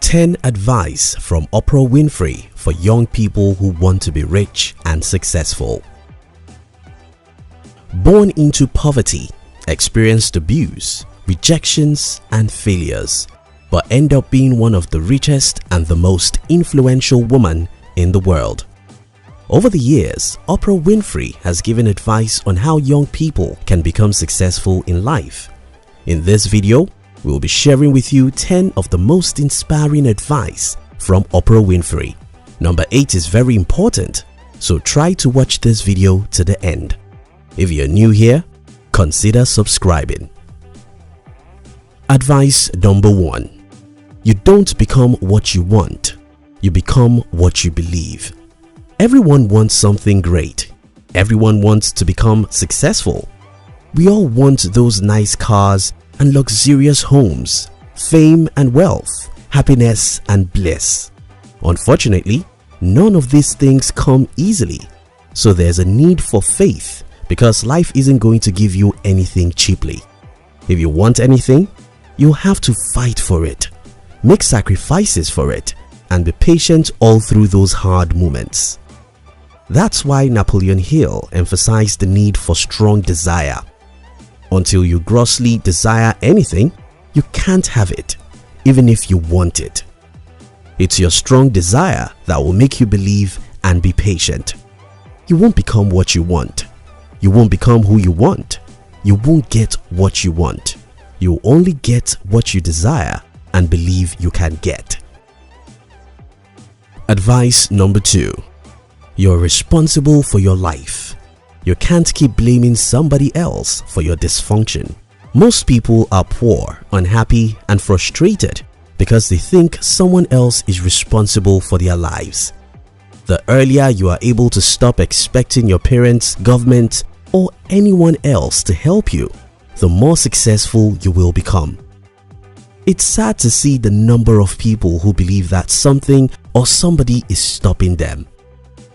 10 Advice from Oprah Winfrey for young people who want to be rich and successful. Born into poverty, experienced abuse, rejections and failures, but end up being one of the richest and the most influential women in the world. Over the years, Oprah Winfrey has given advice on how young people can become successful in life. In this video, we will be sharing with you 10 of the most inspiring advice from Oprah Winfrey. Number 8 is very important, so try to watch this video to the end. If you're new here, consider subscribing. Advice number 1. You don't become what you want, you become what you believe. Everyone wants something great. Everyone wants to become successful. We all want those nice cars and luxurious homes, fame and wealth, happiness and bliss. Unfortunately, none of these things come easily. So there's a need for faith, because life isn't going to give you anything cheaply. If you want anything, you'll have to fight for it, make sacrifices for it, and be patient all through those hard moments. That's why Napoleon Hill emphasized the need for strong desire. Until you grossly desire anything, you can't have it, even if you want it. It's your strong desire that will make you believe and be patient. You won't become what you want. You won't become who you want. You won't get what you want. You'll only get what you desire and believe you can get. Advice number 2. You're responsible for your life. You can't keep blaming somebody else for your dysfunction. Most people are poor, unhappy, and frustrated because they think someone else is responsible for their lives. The earlier you are able to stop expecting your parents, government, or anyone else to help you, the more successful you will become. It's sad to see the number of people who believe that something or somebody is stopping them.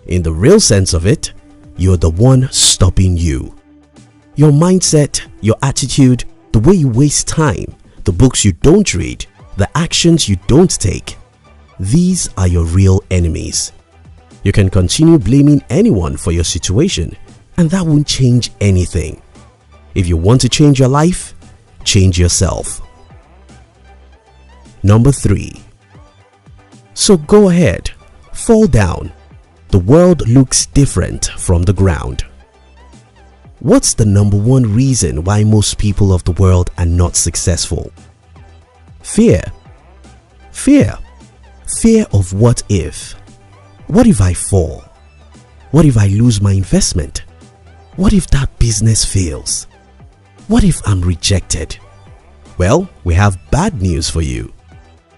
In the real sense of it, you're the one stopping you. Your mindset, your attitude, the way you waste time, the books you don't read, the actions you don't take, these are your real enemies. You can continue blaming anyone for your situation, and that won't change anything. If you want to change your life, change yourself. Number 3. So go ahead, fall down. The world looks different from the ground. What's the number one reason why most people of the world are not successful? Fear. Fear. Fear of what if? What if I fall? What if I lose my investment? What if that business fails? What if I'm rejected? Well, we have bad news for you.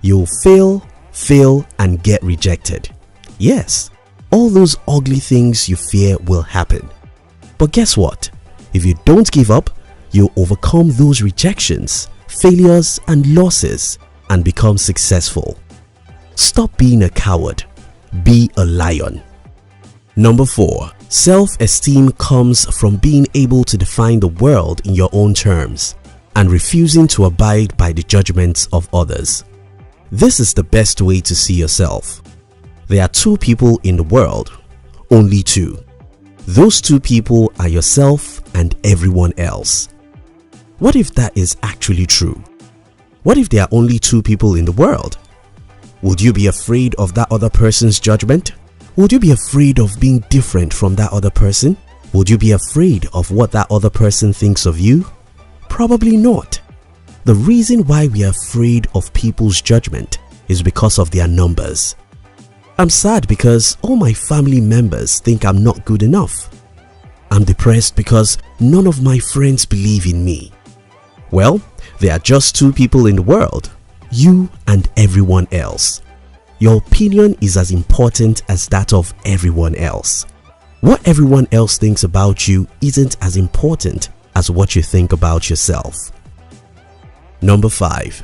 You'll fail, and get rejected. Yes. All those ugly things you fear will happen. But guess what? If you don't give up, you'll overcome those rejections, failures and losses and become successful. Stop being a coward. Be a lion. Number 4. Self-esteem comes from being able to define the world in your own terms and refusing to abide by the judgments of others. This is the best way to see yourself. There are 2 people in the world, only 2. Those 2 people are yourself and everyone else. What if that is actually true? What if there are only 2 people in the world? Would you be afraid of that other person's judgment? Would you be afraid of being different from that other person? Would you be afraid of what that other person thinks of you? Probably not. The reason why we are afraid of people's judgment is because of their numbers. I'm sad because all my family members think I'm not good enough. I'm depressed because none of my friends believe in me. Well, there are just 2 people in the world, you and everyone else. Your opinion is as important as that of everyone else. What everyone else thinks about you isn't as important as what you think about yourself. Number 5.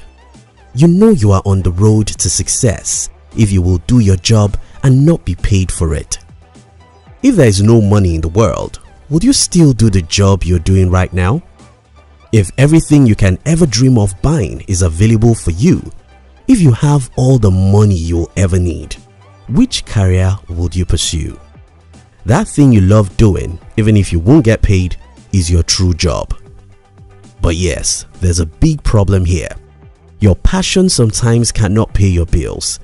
You know you are on the road to success if you will do your job and not be paid for it. If there is no money in the world, would you still do the job you're doing right now? If everything you can ever dream of buying is available for you, If you have all the money you'll ever need, which career would you pursue? That thing you love doing, even if you won't get paid, is your true job. But yes, there's a big problem here. Your passion sometimes cannot pay your bills.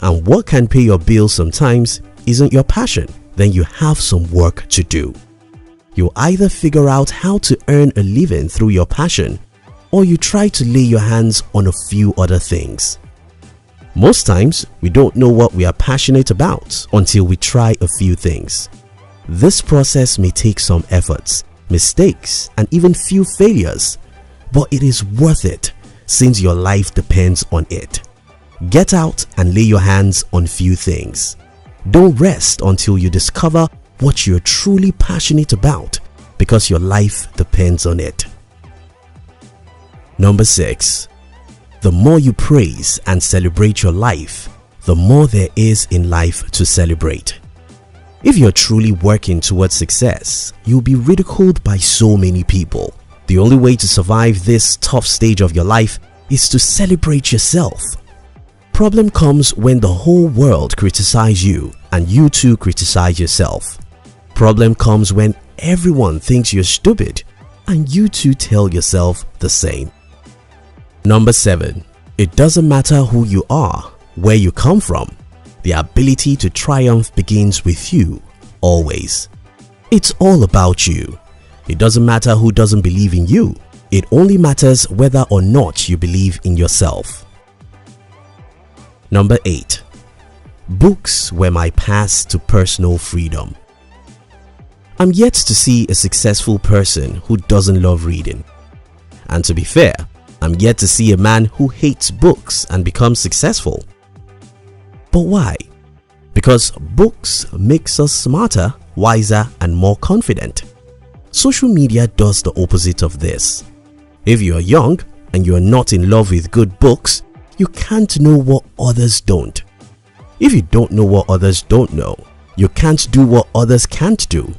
And what can pay your bills sometimes isn't your passion. Then you have some work to do. You either figure out how to earn a living through your passion, or you try to lay your hands on a few other things. Most times, we don't know what we are passionate about until we try a few things. This process may take some efforts, mistakes, and even few failures, but it is worth it since your life depends on it. Get out and lay your hands on few things. Don't rest until you discover what you're truly passionate about, because your life depends on it. Number 6. The more you praise and celebrate your life, the more there is in life to celebrate. If you're truly working towards success, you'll be ridiculed by so many people. The only way to survive this tough stage of your life is to celebrate yourself. Problem comes when the whole world criticizes you and you too criticize yourself. Problem comes when everyone thinks you're stupid and you too tell yourself the same. Number 7. It doesn't matter who you are, where you come from. The ability to triumph begins with you, always. It's all about you. It doesn't matter who doesn't believe in you. It only matters whether or not you believe in yourself. Number 8. Books were my path to personal freedom. I'm yet to see a successful person who doesn't love reading. And to be fair, I'm yet to see a man who hates books and becomes successful. But why? Because books makes us smarter, wiser, and more confident. Social media does the opposite of this. If you are young and you are not in love with good books, you can't know what others don't. If you don't know what others don't know, you can't do what others can't do.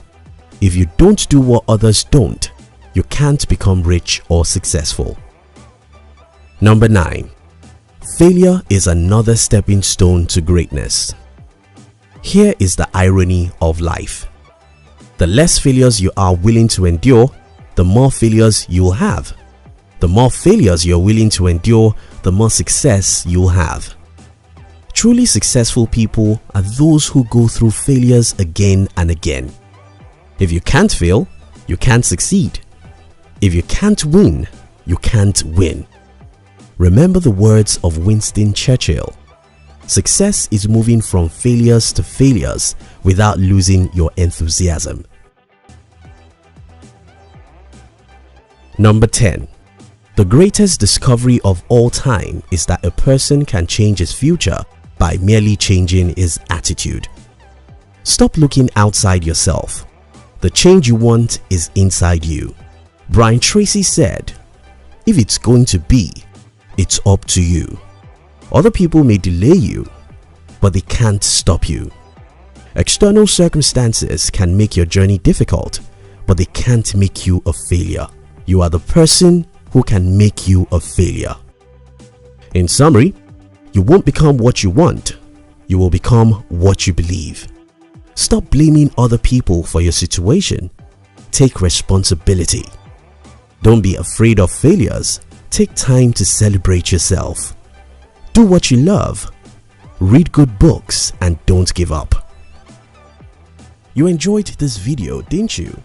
If you don't do what others don't, you can't become rich or successful. Number 9. Failure is another stepping stone to greatness. Here is the irony of life. The less failures you are willing to endure, the more failures you will have. The more failures you are willing to endure, the more success you will have. Truly successful people are those who go through failures again and again. If you can't fail, you can't succeed. If you can't win, you can't win. Remember the words of Winston Churchill. Success is moving from failures to failures without losing your enthusiasm. Number 10. The greatest discovery of all time is that a person can change his future by merely changing his attitude. Stop looking outside yourself. The change you want is inside you. Brian Tracy said, "If it's going to be, it's up to you. Other people may delay you, but they can't stop you. External circumstances can make your journey difficult, but they can't make you a failure. You are the person who can make you a failure." In summary, you won't become what you want. You will become what you believe. Stop blaming other people for your situation. Take responsibility. Don't be afraid of failures. Take time to celebrate yourself. Do what you love. Read good books and don't give up. You enjoyed this video, didn't you?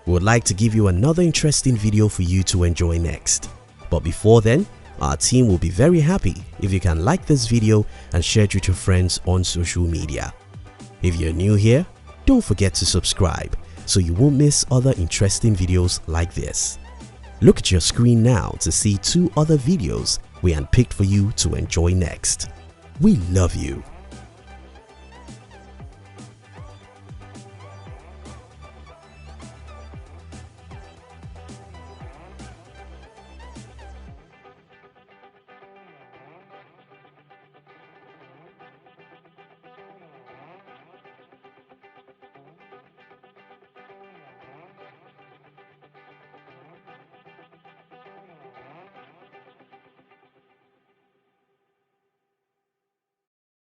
We would like to give you another interesting video for you to enjoy next. But before then, our team will be very happy if you can like this video and share it with your friends on social media. If you're new here, don't forget to subscribe so you won't miss other interesting videos like this. Look at your screen now to see 2 other videos we handpicked for you to enjoy next. We love you.